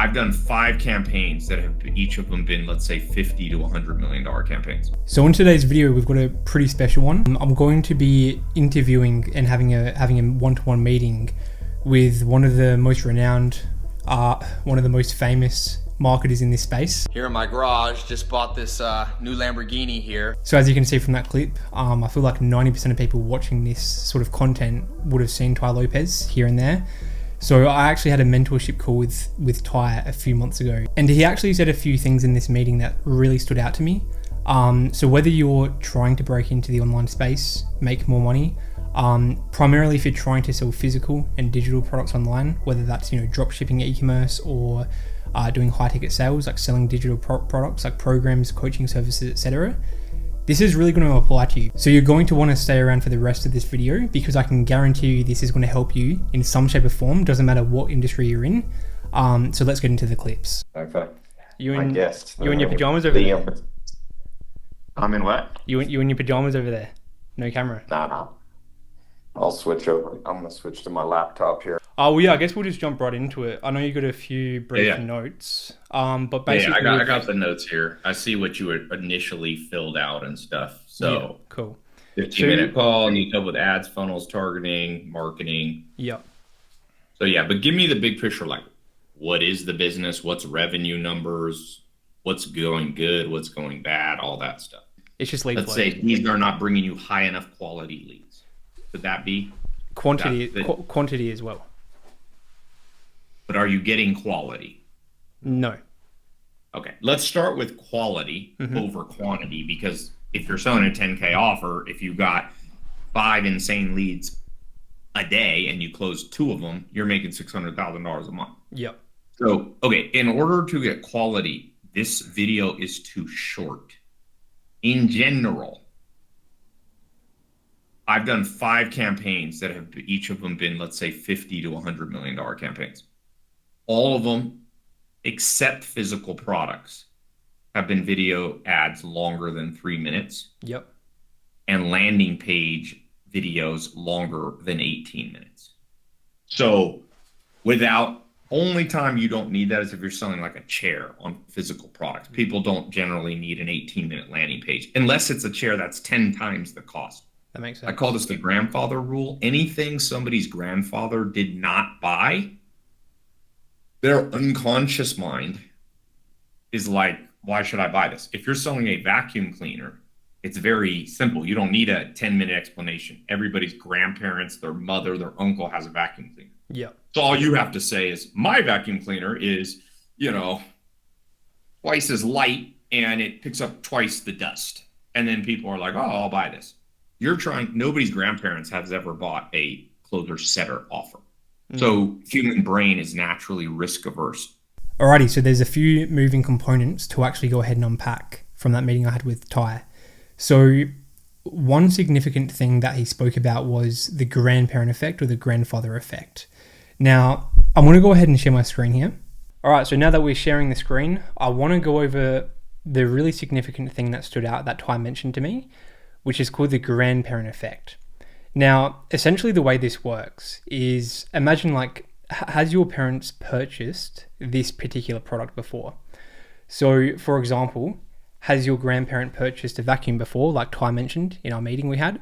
I've done 5 campaigns that have each of them been, let's say, $50 to $100 million campaigns. So in today's video, we've got a pretty special one. I'm going to be interviewing and having a one-to-one meeting with one of the most renowned, one of the most famous marketers in this space. Here in my garage, just bought this new Lamborghini here. So as you can see from that clip, I feel like 90% of people watching this sort of content would have seen Tai Lopez here and there. So I actually had a mentorship call with Tai a few months ago, and he actually said a few things in this meeting that really stood out to me. So whether you're trying to break into the online space, make more money, primarily if you're trying to sell physical and digital products online, whether that's drop shipping, e-commerce, or doing high ticket sales like selling digital products like programs, coaching services, etc. This is really going to apply to you. So you're going to want to stay around for the rest of this video, because I can guarantee you this is going to help you in some shape or form, doesn't matter what industry you're in. So let's get into the clips. Okay. You in your pajamas over there? I'm in what? You in your pajamas over there? No camera? Nah. I'll switch over. I'm going to switch to my laptop here. Oh, well, yeah, I guess we'll just jump right into it. I know you got a few brief notes, but basically... I got the notes here. I see what you had initially filled out and stuff. So, yeah, cool. 15-minute call, need help with ads, funnels, targeting, marketing. Yep. So, yeah, but give me the big picture, like, what is the business? What's revenue numbers? What's going good? What's going bad? All that stuff. It's just lead Let's flow. say these are not bringing you high enough quality leads. Could that be? Quantity as well. But are you getting quality? No. Okay, let's start with quality over quantity, because if you're selling a 10K offer, if you got 5 insane leads a day and you close 2 of them, you're making $600,000 a month. Yep. So, okay, in order to get quality, this video is too short. In general, I've done 5 campaigns that have each of them been, let's say, $50 to $100 million campaigns. All of them, except physical products, have been video ads longer than 3 minutes. Yep. And landing page videos longer than 18 minutes. So only time you don't need that is if you're selling like a chair on physical products. People don't generally need an 18-minute landing page unless it's a chair that's 10 times the cost. That makes sense. I call this the grandfather rule. Anything somebody's grandfather did not buy, their unconscious mind is like, why should I buy this? If you're selling a vacuum cleaner, it's very simple. You don't need a 10-minute explanation. Everybody's grandparents, their mother, their uncle has a vacuum cleaner. Yeah. So all you have to say is, my vacuum cleaner is, twice as light and it picks up twice the dust. And then people are like, oh, I'll buy this. Nobody's grandparents has ever bought a closer setter offer. So human brain is naturally risk averse. Alrighty, so there's a few moving components to actually go ahead and unpack from that meeting I had with Tai. So one significant thing that he spoke about was the grandparent effect or the grandfather effect. Now, I'm going to go ahead and share my screen here. Alright, so now that we're sharing the screen, I want to go over the really significant thing that stood out that Tai mentioned to me, which is called the grandparent effect. Now, essentially the way this works is, imagine has your parents purchased this particular product before? So, for example, has your grandparent purchased a vacuum before, like Tai mentioned in our meeting we had?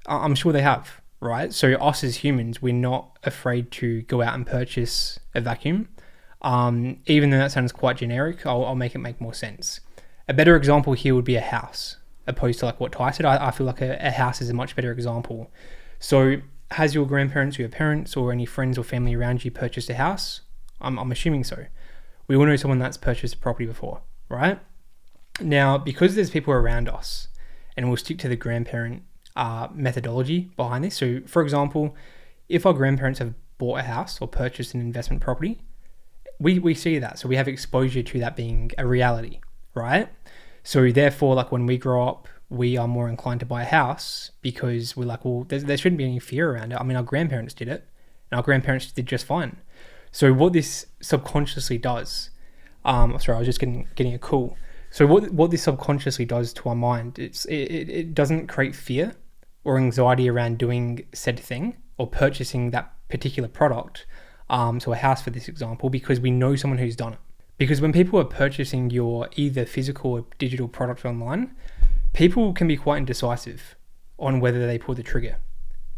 I'm sure they have, right? So us as humans, we're not afraid to go out and purchase a vacuum. Even though that sounds quite generic, I'll make it make more sense. A better example here would be a house, opposed to like what Tai said. I feel like a house is a much better example. So has your grandparents or your parents or any friends or family around you purchased a house? I'm assuming so. We all know someone that's purchased a property before, right? Now, because there's people around us, and we'll stick to the grandparent methodology behind this. So for example, if our grandparents have bought a house or purchased an investment property, we see that. So we have exposure to that being a reality, right? So therefore, like when we grow up, we are more inclined to buy a house because we're like, well, there shouldn't be any fear around it. I mean, our grandparents did it and our grandparents did just fine. So what this subconsciously does, sorry, I was just getting a call. So what this subconsciously does to our mind, it doesn't create fear or anxiety around doing said thing or purchasing that particular product to a house for this example, because we know someone who's done it. Because when people are purchasing your either physical or digital product online, people can be quite indecisive on whether they pull the trigger.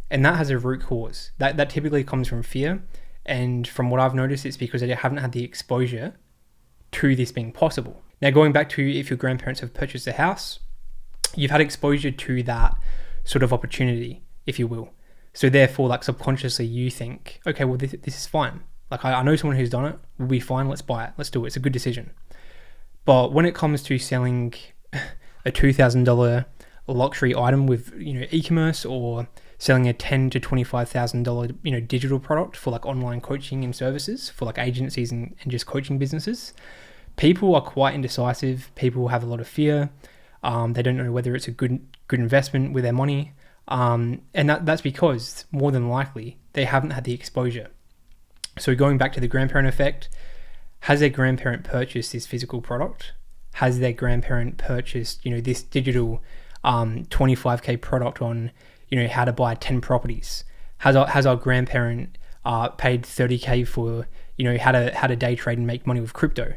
And that has a root cause. That typically comes from fear. And from what I've noticed, it's because they haven't had the exposure to this being possible. Now, going back to if your grandparents have purchased a house, you've had exposure to that sort of opportunity, if you will. So therefore, like subconsciously, you think, okay, well, this is fine. Like I know someone who's done it. We'll be fine. Let's buy it. Let's do it. It's a good decision. But when it comes to selling a $2,000 luxury item with, e-commerce, or selling a $10,000 to $25,000, digital product for like online coaching and services for like agencies and just coaching businesses, people are quite indecisive. People have a lot of fear. They don't know whether it's a good investment with their money. And that's because more than likely they haven't had the exposure. So going back to the grandparent effect, has their grandparent purchased this physical product? Has their grandparent purchased, this digital 25K product on, how to buy 10 properties? Has our grandparent paid 30K for, how to day trade and make money with crypto?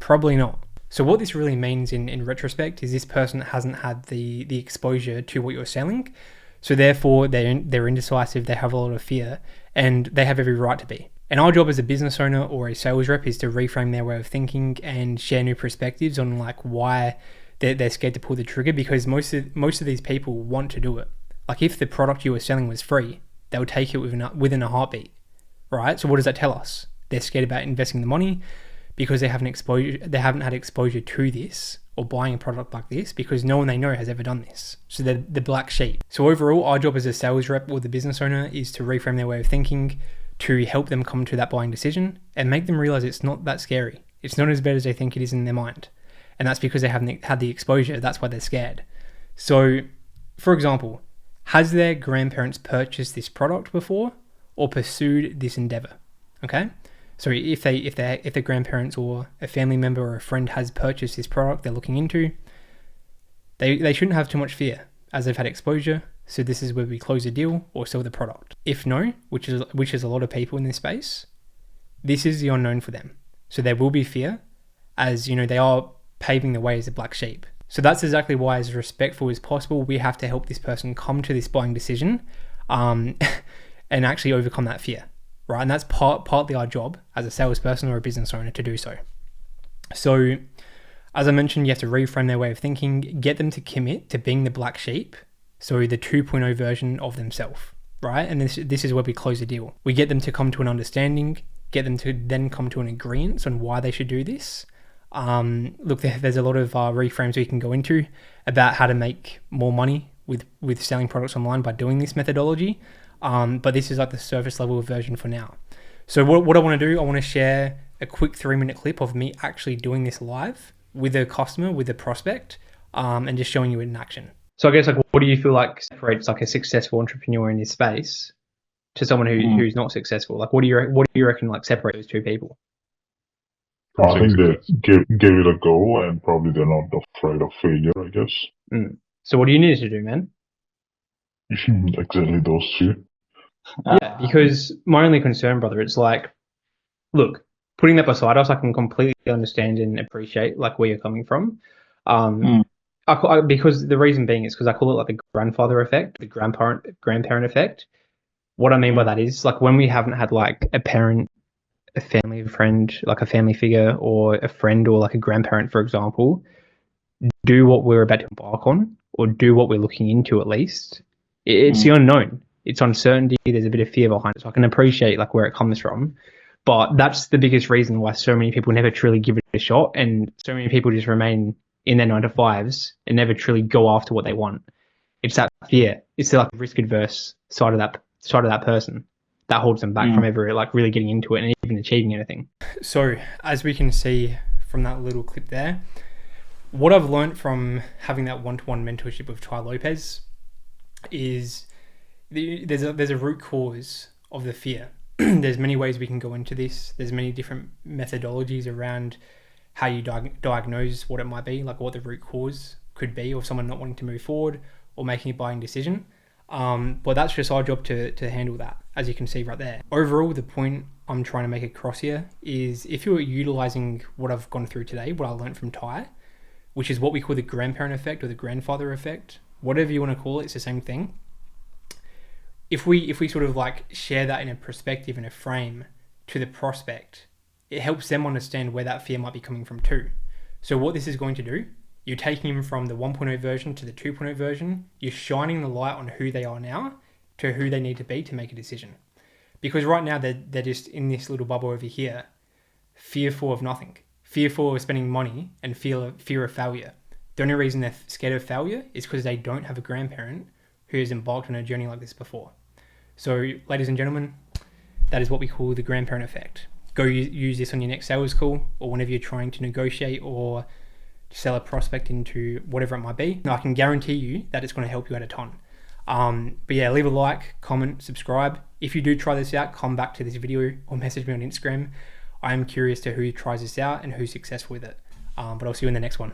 Probably not. So what this really means in retrospect is this person hasn't had the exposure to what you're selling. So therefore they're indecisive, they have a lot of fear, and they have every right to be. And our job as a business owner or a sales rep is to reframe their way of thinking and share new perspectives on like why they're scared to pull the trigger, because most of these people want to do it. Like if the product you were selling was free, they would take it within a heartbeat, right? So what does that tell us? They're scared about investing the money because they haven't had exposure to this or buying a product like this, because no one they know has ever done this. So they're the black sheep. So overall, our job as a sales rep or the business owner is to reframe their way of thinking, to help them come to that buying decision and make them realize it's not that scary. It's not as bad as they think it is in their mind. And that's because they haven't had the exposure. That's why they're scared. So, for example, has their grandparents purchased this product before or pursued this endeavor? Okay. So if their grandparents or a family member or a friend has purchased this product they're looking into, they shouldn't have too much fear, as they've had exposure. So this is where we close a deal or sell the product. If no, which is a lot of people in this space, this is the unknown for them. So there will be fear, as they are paving the way as a black sheep. So that's exactly why, as respectful as possible, we have to help this person come to this buying decision, and actually overcome that fear, right? And that's partly our job as a salesperson or a business owner to do so. So, as I mentioned, you have to reframe their way of thinking, get them to commit to being the black sheep. So the 2.0 version of themselves, right? And this is where we close the deal. We get them to come to an understanding, get them to then come to an agreement on why they should do this. Look, there's a lot of reframes we can go into about how to make more money with selling products online by doing this methodology. But this is like the surface level version for now. So what I want to do, I want to share a quick 3-minute clip of me actually doing this live with a customer, with a prospect, and just showing you it in action. So I guess what do you feel like separates like a successful entrepreneur in this space to someone who's not successful? Like what do you reckon like separate those two people? I think they gave it a go, and probably they're not afraid of failure, I guess. So what do you need to do, man? Exactly those two. Yeah, because my only concern, brother, it's like, look, putting that beside us, I can completely understand and appreciate like where you're coming from. Because the reason being is because I call it like the grandfather effect, the grandparent effect. What I mean by that is like when we haven't had like a parent, a family friend, like a family figure or a friend or like a grandparent, for example, do what we're about to embark on or do what we're looking into at least. It's the unknown. It's uncertainty. There's a bit of fear behind it. So I can appreciate like where it comes from. But that's the biggest reason why so many people never truly give it a shot, and so many people just remain in their 9-to-5s and never truly go after what they want. It's that fear. It's the like risk adverse side of that person that holds them back from ever like really getting into it and even achieving anything. So as we can see from that little clip there, what I've learned from having that one-to-one mentorship with Tai Lopez is there's a root cause of the fear. There's many ways we can go into this. There's many different methodologies around how you diagnose what it might be, like what the root cause could be of someone not wanting to move forward or making a buying decision. But that's just our job to handle that, as you can see right there. Overall, the point I'm trying to make across here is if you're utilizing what I've gone through today, what I learned from Tai, which is what we call the grandparent effect or the grandfather effect, whatever you want to call it, it's the same thing. If we sort of like share that in a perspective, in a frame to the prospect, it helps them understand where that fear might be coming from too. So what this is going to do, you're taking them from the 1.0 version to the 2.0 version, you're shining the light on who they are now to who they need to be to make a decision. Because right now they're just in this little bubble over here, fearful of nothing, fearful of spending money and fear of failure. The only reason they're scared of failure is because they don't have a grandparent who has embarked on a journey like this before. So ladies and gentlemen, that is what we call the grandparent effect. Go use this on your next sales call or whenever you're trying to negotiate or sell a prospect into whatever it might be. Now, I can guarantee you that it's going to help you out a ton. But yeah, leave a like, comment, subscribe. If you do try this out, come back to this video or message me on Instagram. I am curious to who tries this out and who's successful with it. But I'll see you in the next one.